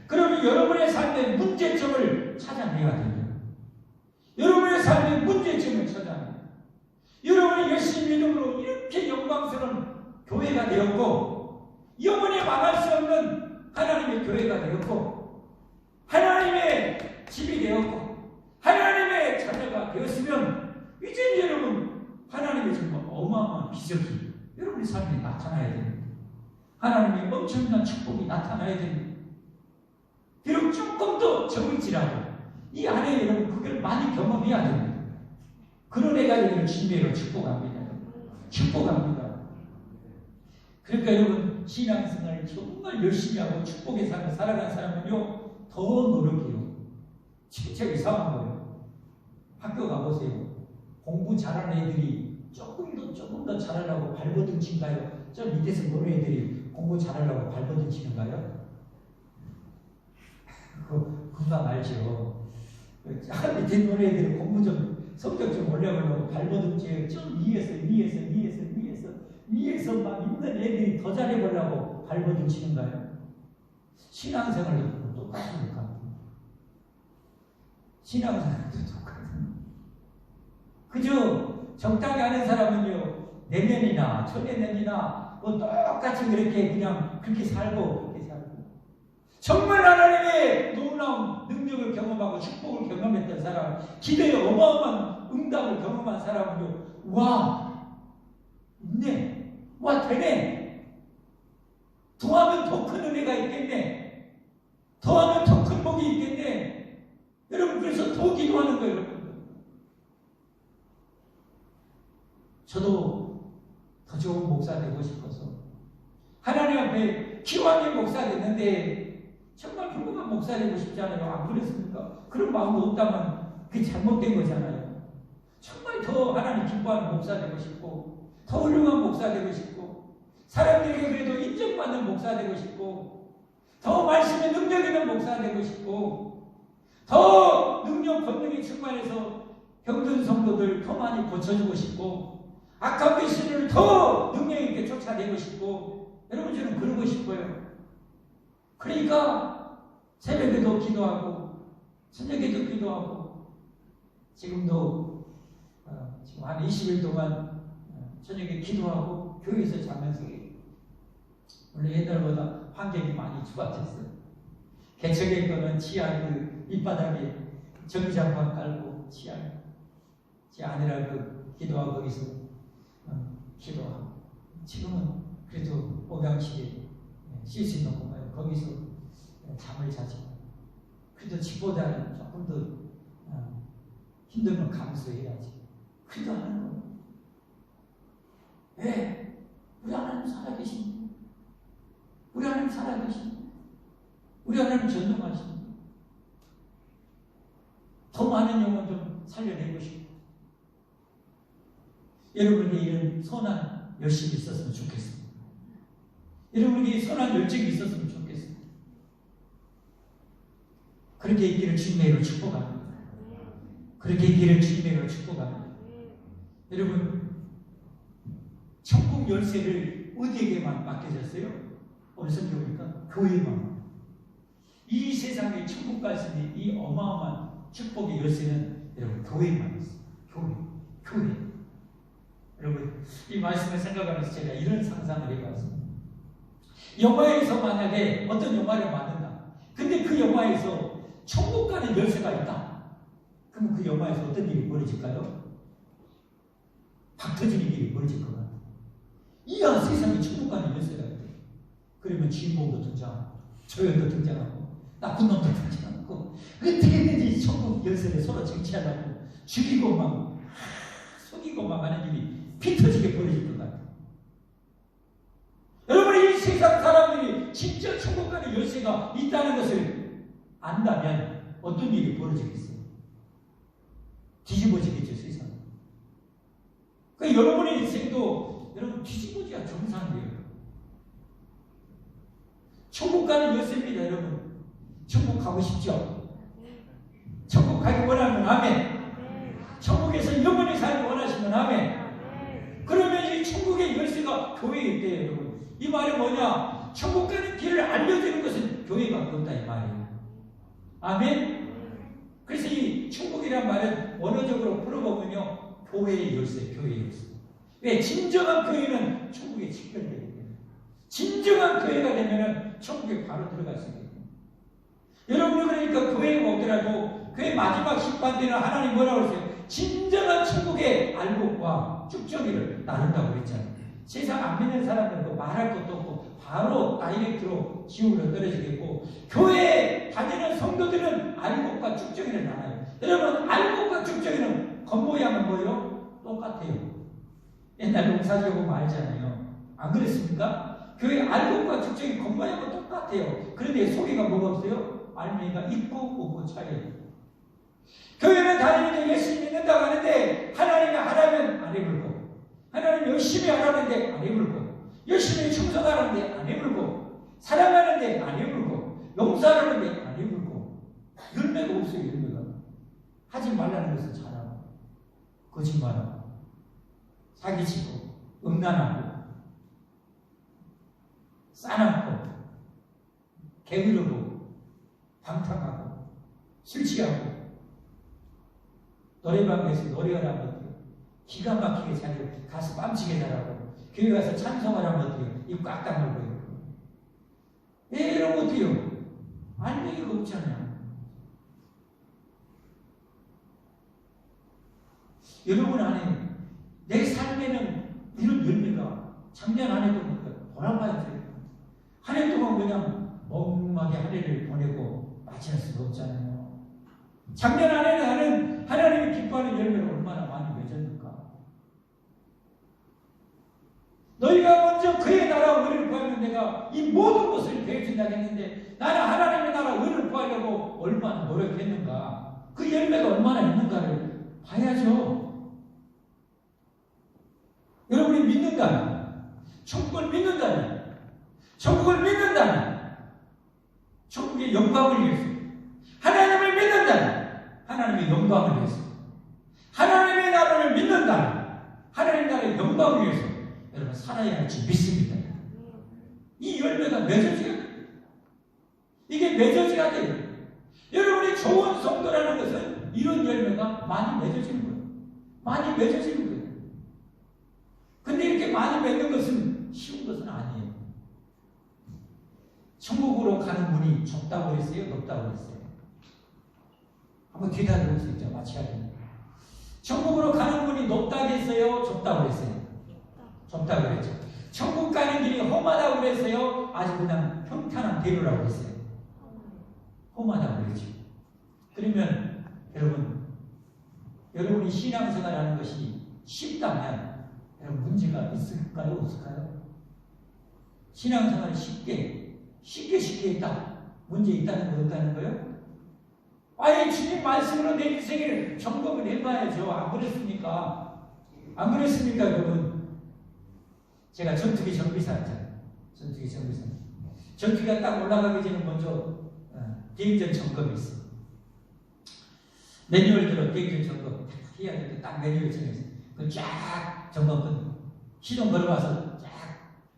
그러면 여러분의 삶의 문제점을 찾아내야 돼요. 여러분의 삶의 문제점을 찾아내요. 여러분이 열심히 믿음으로 이렇게 영광스러운 교회가 되었고 영원히 망할 수 없는 하나님의 교회가 되었고 하나님의 집이 되었고 하나님의 자녀가 되었으면 이제 여러분 하나님의 정말 어마어마한 기적이 여러분의 삶에 나타나야 됩니다. 하나님의 엄청난 축복이 나타나야 됩니다. 비록 조금 더 적을지라도 이 안에 여러분 그걸 많이 경험해야 됩니다. 그런 애가 되기를 주님으로 축복합니다. 축복합니다. 그러니까 여러분 신앙생활을 정말 열심히 하고 축복의 삶을 살아가는 사람은요 더 노력해요. 진짜 이상한 거예요. 학교 가보세요. 공부 잘하는 애들이 조금 더 잘하려고 발버둥 친가요? 저 밑에서 노는 애들이 공부 잘하려고 발버둥 치는가요? 금방 알죠. 밑에 노는 애들이 공부 좀 성적 좀 올려보려고 발버둥 치요. 좀 위에서 막 있는 애들이 더 잘해보려고 발버둥 치는가요? 신앙생활도 똑같습니까? 신앙생활도 똑같습니다. 그죠? 적당히 하는 사람은요, 내년이나 초내년이나 뭐 똑같이 그렇게 살고, 정말 하나님의 놀라운 능력을 경험하고 축복을 경험했던 사람, 기도의 어마어마한 응답을 경험한 사람은요, 와, 있네. 와, 되네. 더하면 더 큰 은혜가 있겠네. 더하면 더 큰 복이 있겠네. 여러분, 그래서 더 기도하는 거예요, 여러분. 저도 더 좋은 목사 되고 싶어서 하나님 앞에 기왕의 목사 됐는데 정말 훌륭한 목사 되고 싶지 않아요? 안 그랬습니까? 그런 마음도 없다면 그게 잘못된 거잖아요. 정말 더 하나님 기뻐하는 목사 되고 싶고 더 훌륭한 목사 되고 싶고 사람들에게 그래도 인정받는 목사 되고 싶고, 더 말씀에 능력 있는 목사 되고 싶고, 더 능력 권능이 충만해서 병든 성도들 더 많이 고쳐주고 싶고, 악한 귀신을 더 능력 있게 쫓아내고 싶고, 여러분 저는 그러고 싶어요. 그러니까 새벽에도 기도하고 저녁에도 기도하고, 지금도 지금 한 20일 동안 저녁에 기도하고 교회에서 자면서, 원래 옛날보다 환경이 많이 좋아졌어요. 개척의 거는 지하 그 밑바닥에 전기장판 깔고 지하, 제 아내랑 그 기도하고 거기서 기도하고, 지금은 그래도 오병식에 쉴 수 있는 공간에 거기서 잠을 자죠. 그래도 집보다는 조금 더 힘들면 감수해야지. 그래도 하는 거예요. 왜? 우리 하나님 살아계십니다. 우리 하나님 살아계십니다. 우리 하나님 전능하십니다. 더 많은 영혼 좀 살려내고 싶고, 여러분에게 이런 선한 열심이 있었으면 좋겠습니다. 여러분에게 선한 열정이 있었으면 좋겠습니다. 그렇게 있기를 주님의 이름으로 축복합니다. 그렇게 있기를 주님의 이름으로 축복합니다. 여러분, 천국 열쇠를 어디에게만 맡겨졌어요? 어느 성경입니까? 교회만. 이 세상에 천국 갈 수 있는 이 어마어마한 축복의 열쇠는 여러분 교회만 있어요. 교회. 여러분, 이 말씀을 생각하면서 제가 이런 상상을 해봤습니다. 영화에서 만약에 어떤 영화를 만든다. 근데 그 영화에서 천국 가는 열쇠가 있다. 그럼 그 영화에서 어떤 일이 벌어질까요? 박 터지는 일이 벌어질 것 같아요. 이야, 세상에 천국 가는 열쇠가 있대. 그러면 주인공도 등장하고, 조연도 등장하고, 나쁜 놈도 등장하고, 어떻게든지 천국 열쇠를 서로 쟁취하려고 죽이고 막 속이고 막 하는 일이 피 터지게 벌어질 것 같아요. 여러분, 이 세상 사람들이 진짜 천국 가는 열쇠가 있다는 것을 안다면 어떤 일이 벌어지겠어요? 뒤집어지겠죠, 세상. 그러니까 여러분의 인생도 여러분 뒤집어져야 정상이에요. 천국 가는 열쇠입니다, 여러분. 천국 가고 싶죠? 천국 가기 원하면 아멘. 천국에서 영원히 살기 원하시면 아멘. 그러면 이 천국의 열쇠가 교회에 있대요, 여러분. 이 말이 뭐냐? 천국 가는 길을 알려주는 것은 교회밖에 없다, 이 말이에요. 아멘. 그래서 이 천국이란 말은 원어적으로 풀어보면요, 교회의 열쇠, 교회의 열쇠. 왜? 진정한 교회는 천국에 직결되기 때문에. 진정한 교회가 되면은 천국에 바로 들어갈 수 있거든요. 여러분이 그러니까 교회에 오더라도 교회 마지막 심판되는 하나님 뭐라고 그랬어요? 진정한 천국의 알곡과 쭉정이를 나눈다고 그랬잖아요. 세상 안 믿는 사람들도 말할 것도 없고 바로 다이렉트로 지옥으로 떨어지겠고, 교회에 다니는 성도들은 알곡과 쭉정이를 나눠요. 여러분, 알곡과 쭉정이는 겉모양은 뭐예요? 똑같아요. 옛날 농사지어 보면 알잖아요. 안 그랬습니까? 교회 알곡과 쭉정이 겉모양은 똑같아요. 그런데 속에가 뭐가 없어요? 알맹이가 있고 없고 차이예요. 교회는 다니는데 열심히 믿는다고 하는데 하나님이 하라면 안 해물고, 하나님 열심히 하라는데 안 해물고, 열심히 충성하라는데 안 해물고, 사랑하는데 안 해물고, 용서하라는데 안 해물고, 열매가 없어요. 열매가. 하지 말라는 것을 잘하고, 거짓말하고, 사기치고, 음란하고, 싸납고, 게으르고, 방탕하고, 술 취하고, 노래방에서 노래하라면 어때요? 기가 막히게 자기 가서 뺨치게 잘하고, 교회 가서 찬송하라면 어때요? 입 꽉 다물고요. 왜 이러면 어때요? 알맹이가 없잖아요. 여러분 안에 내 삶에는 이런 열매가 작년 한 해 동안 돌아봐야 돼요. 한 해 동안 그냥 멍하게 한 해를 보내고 맞이할 수가 없잖아요. 작년 한 해는 나는 하나님이 기뻐하는 열매를 얼마나 많이 맺었는가. 너희가 먼저 그의 나라와 의를 구하면 내가 이 모든 것을 더해준다고 했는데, 나는 하나님의 나라와 의를 구하려고 얼마나 노력했는가, 그 열매가 얼마나 있는가를 봐야죠. 여러분이 믿는다면, 천국을 믿는다면 믿는다면, 천국을 믿는다면, 천국의 영광을 위해서, 하나님을 믿는다면, 하나님의 영광을 위해서, 하나님의 나라를 믿는다면, 하나님 나라의 영광을 위해서 여러분 살아야 할지 믿습니다. 이 열매가 맺어져야 돼요. 이게 맺어져야 돼요. 여러분이 좋은 성도라는 것은 이런 열매가 많이 맺어지는 거예요. 많이 맺어지는 거예요. 근데 이렇게 많이 맺는 것은 쉬운 것은 아니에요. 천국으로 가는 문이 좁다고 그랬어요? 높다고 그랬어요? 한번 뒤다볼 수 있죠. 마치가됩니다. 천국으로 가는 문이 높다고 했어요? 좁다고 그랬어요? 좁다고 그랬죠. 천국 가는 길이 험하다고 그랬어요? 아주 그냥 평탄한 대로라고 그랬어요? 험하다고 그랬죠. 그러면 여러분이 신앙생활하는 것이 쉽다면 여러분 문제가 있을까요? 없을까요? 신앙생활이 쉽게 있다. 문제 있다는 거 없다는 거요? 아예 주님 말씀으로 내 인생을 점검을 해봐야죠. 안 그랬습니까? 안 그랬습니까, 여러분? 제가 전투기 정비사였잖아요. 전투기가 딱 올라가기 전에 먼저 비행전 점검이 있어요. 매뉴얼대로 비행전 점검 해야 되는데 딱 매뉴얼 정해서 그 쫙 점검 시동 걸어와서 쫙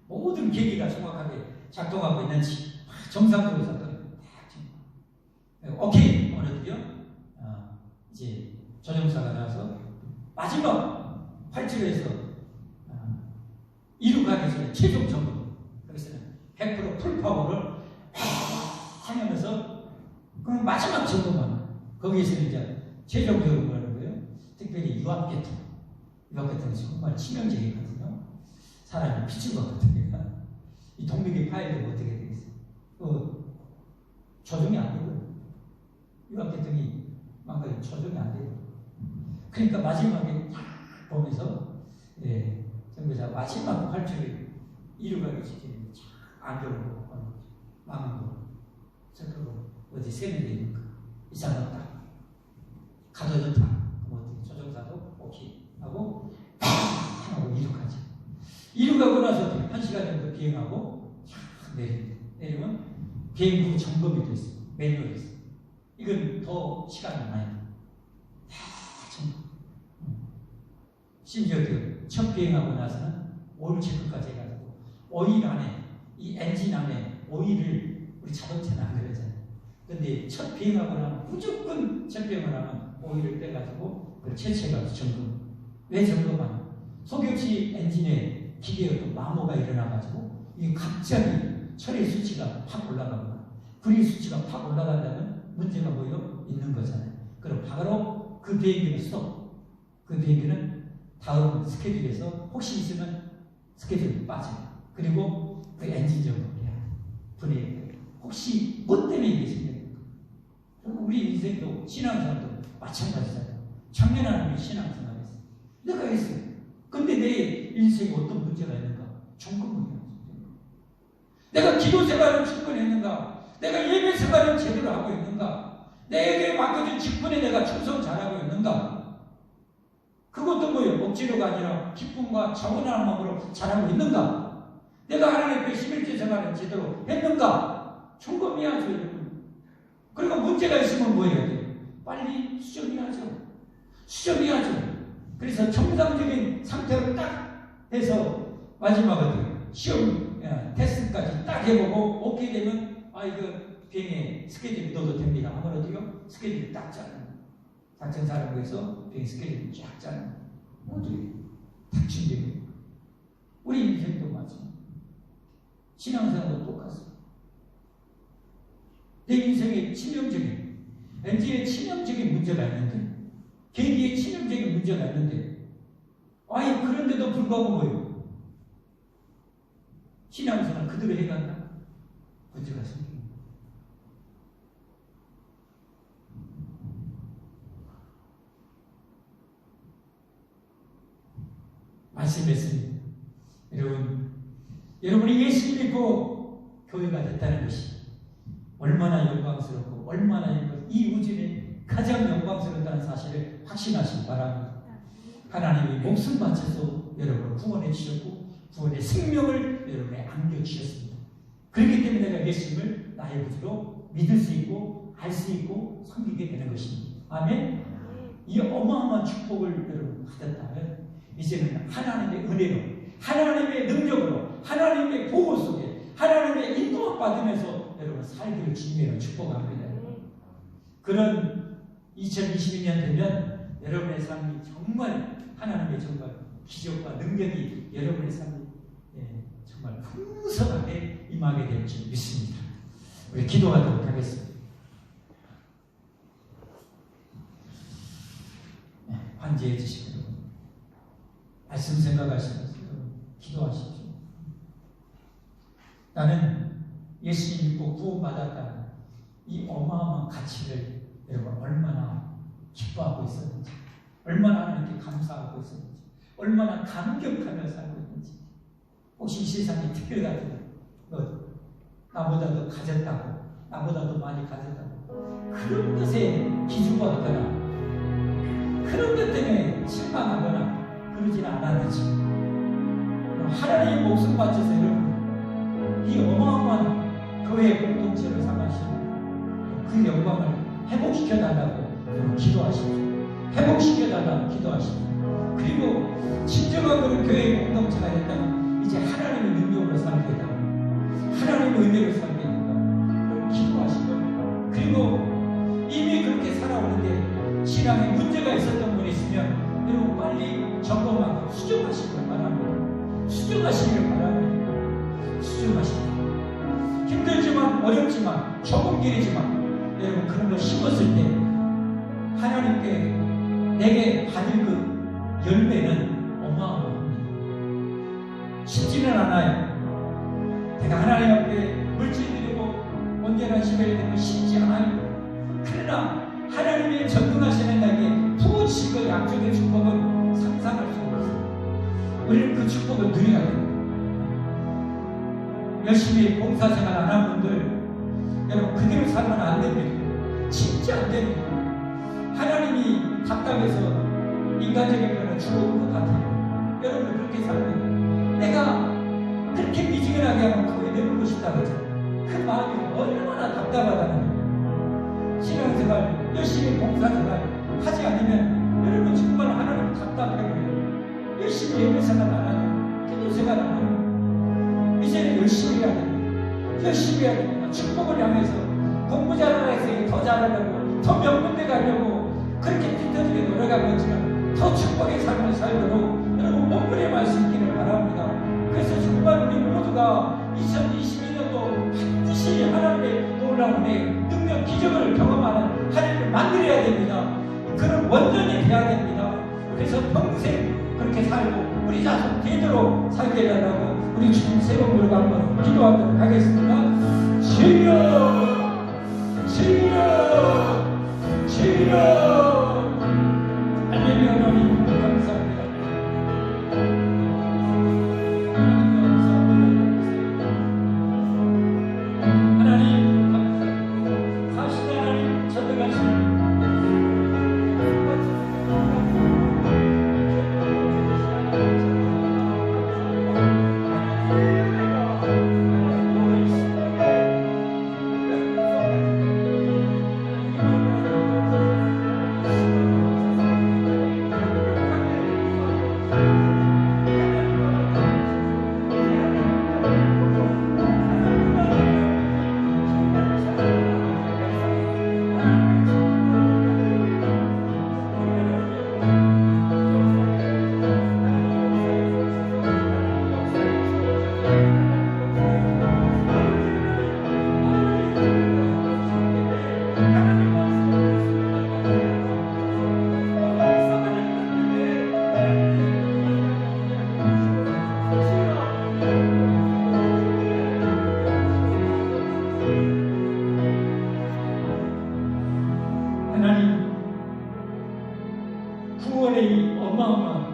모든 계기가 정확하게 작동하고 있는지 정상적으로 작동. 오케이 오늘도요. 이제 조종사가 나와서 마지막 활주로에서 이륙하기 전에 최종 점검. 거기서는 100% 풀파워를 하면서 그럼 마지막 점검만 거기에서는 이제 최종적으로 뭐라는 거예요? 특별히 유압계통 정말 치명적이거든요. 사람이 미친 것 같으니까 이 동맥이 파열되면 어떻게 되겠어요? 조정이 안 되고요. 유압계통이 망가지면 조정이 안 돼요. 그러니까 마지막에 딱 보면서 정비사 마지막 활주를 이루가기 직전에 안경을 보고 망한 거 그리고 어디 세면대 있는 거 이상 없다. 가져졌다. 그럼 어떻게 조종사도 오케이 하고 하고 이륙하죠. 이륙하고 나서 1시간 정도 비행하고 내리면 비행 후 점검이 돼 있어요. 매뉴얼이 있어요. 이건 더 시간이 많이 돼요. 심지어 첫 비행하고 나서는 오일 체크까지 해가지고 오일 안에 이 엔진 안에 오일을 우리 자동차는 안 그러잖아요. 근데 첫 비행하고 나면 무조건 첫 비행을 하면 오일을 빼가지고 그걸 채취해가지고 점검. 왜 점검하냐? 속역시 엔진에 기계에 어떤 마모가 일어나가지고 이게 갑자기 처리 수치가 팍 올라가거나 불이 수치가 팍 올라간다면 문제가 뭐예요? 있는 거잖아요. 그럼 바로 그 비행기는 스톱. 그 비행기는 다음 스케줄에서 혹시 있으면 스케줄이 빠져요. 그리고 그 엔진 점검을 해야 돼요. 분해. 혹시 뭐 때문에 이게 생깁니까? 우리 인생도 신앙생활도 마찬가지잖아요. 작년에 우리 신앙생활했어요. 내가 했어요. 근데 내 인생에 어떤 문제가 있는가? 점검을 해야죠. 내가 기도 생활을 충분했는가? 내가 예배 생활을 제대로 하고 있는가? 내게 맡겨진 직분에 내가 충성 잘하고 있는가? 그것도 뭐예요? 억지로가 아니라 기쁨과 차분한 마음으로 잘하고 있는가? 내가 하나님 앞에 11조 생활을 제대로 했는가? 점검해야죠, 여러분. 그리고 문제가 있으면 뭐 해야 돼요? 빨리 수정해야죠. 그래서 정상적인 상태로 딱 해서 마지막에 시험 테스트까지 딱 해보고 오케이 되면 이거 비행의 스케줄이 넣어도 됩니다. 하면 어디요? 스케줄이 딱 짜는 작전사령부에서 비행 스케줄이 쫙 짜는 모두 딱 준비해요. 우리 인생도 마찬가지. 신앙생활도 똑같습니다. 내 인생에 치명적인 엔진에 치명적인 문제가 있는데 계기에 치명적인 문제가 있는데 그런데도 불구하고 뭐예요? 신앙생활 그대로 해간다? 문제가 생깁니다. 말씀했습니다. 여러분이 예수 믿고 교회가 됐다는 것이 얼마나 영광스럽고 얼마나 이 우주에 가장 영광스럽다는 사실을 확신하시기 바랍니다. 하나님이 목숨 바쳐서 여러분을 구원해 주셨고 구원의 생명을 여러분에 안겨주셨습니다. 그렇기 때문에 내가 예수님을 나의 구주로 믿을 수 있고 알 수 있고 섬기게 되는 것입니다. 아멘. 이 어마어마한 축복을 여러분 받았다면 이제는 하나님의 은혜로, 하나님의 능력으로, 하나님의 보호 속에, 하나님의 인도를 받으면서 여러분 살기를 주님으로 축복합니다. 그런 2022년 되면 여러분의 삶이 정말 하나님의 정말 기적과 능력이 여러분의 삶이 정말 풍성하게 임하게 될 줄 믿습니다. 우리 기도하도록 하겠습니다. 관제해 주시고 말씀 생각하시면서 기도하십시오. 나는 예수 믿고 구원받았다는 이 어마어마한 가치를 여러분 얼마나 기뻐하고 있었는지, 얼마나 하나님께 감사하고 있었는지, 얼마나 감격하며 살고 있는지. 혹시 이 세상에 특별 같은 나보다 더 가졌다고, 나보다 더 많이 가졌다고 그런 것에 기죽어하거나 그런 것 때문에 실망하거나 그러지는 않았는지, 하나님의 목숨 바쳐서 여러분 이 어마어마한 교회 공동체를 삼으시고 그 영광을 회복시켜 달라고 기도하십시오. 회복시켜 달라고 기도하십시오. 그리고 진정한 그런 교회 공동체가 됐다면 이제 하나님의 능력으로 살게 되고 하나님의 은혜로 살게 된다. 그럼 기도하시고, 그리고 이미 그렇게 살아오는데 신앙에 문제가 있었던 분이 있으면 여러분 빨리 점검하고 수정하시길 바랍니다. 수정하시길 바랍니다. 수정하시길. 힘들지만 어렵지만 좁은 길이지만 여러분 그런 걸 심었을 때 하나님께 내게 받을 그 열매는 어마어마합니다. 쉽지는 않아요. 내가 하나님 앞에 물질 드리고 언제나 시간이 되면 쉽지 않아요. 그러나 하나님의 전능하시는 나에게 부어주신 그 약속의 축복은 상상할 수 없어요. 우리는 그 축복을 누려야 됩니다. 열심히 봉사생활 안 한 분들 여러분 그대로 살면 안 됩니다. 진짜 안 됩니다. 하나님이 답답해서 인간적인 면은 죽어올 것 같아요. 여러분 그렇게 살면 내가 그렇게 미지근하게 하면 거기 내놓고 싶다고 하잖아요. 그 마음이 얼마나 답답하다는 거예요. 신앙생활 열심히 봉사생활 하지 않으면 여러분 정말 하나님 답답해요. 열심히 예배생활 안 하고 기도생활 안 하고 이제는 열심히 해야 됩니다. 열심히 해야 됩니다. 축복을 향해서 공부 잘하는 학생이 더 잘하려고 더 명문대 가려고 그렇게 삐뚤게 노력하고 있지만 더 축복의 삶을 살도록 여러분 몸부림할 수 있기를 바랍니다. 그래서 정말 우리 모두가 2022년도 반드시 하나님의 놀라운 능력 기적을 경험하는 한 해를 만들어야 됩니다. 그런 원전이 되어야 됩니다. 그래서 평생 그렇게 살고 우리 자손 대대로 살게 해달라고 우리 주님 새로운 물과 한번 기도하도록 하겠습니다. 주여 주여 주여 할렐루야. 하나님 감사합니다. 하나님 감사합니다. 사실 하나님 전능하신 구원의 어마어마한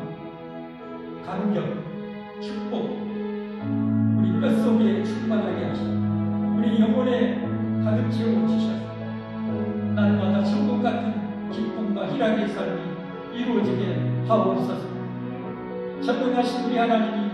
감격, 축복, 우리 뼛속에 충만하게 하시고 우리 영혼에 가득 채워주셔서 날마다 천국 같은 기쁨과 희락의 삶이 이루어지게 하옵소서. 전능하신 우리 하나님이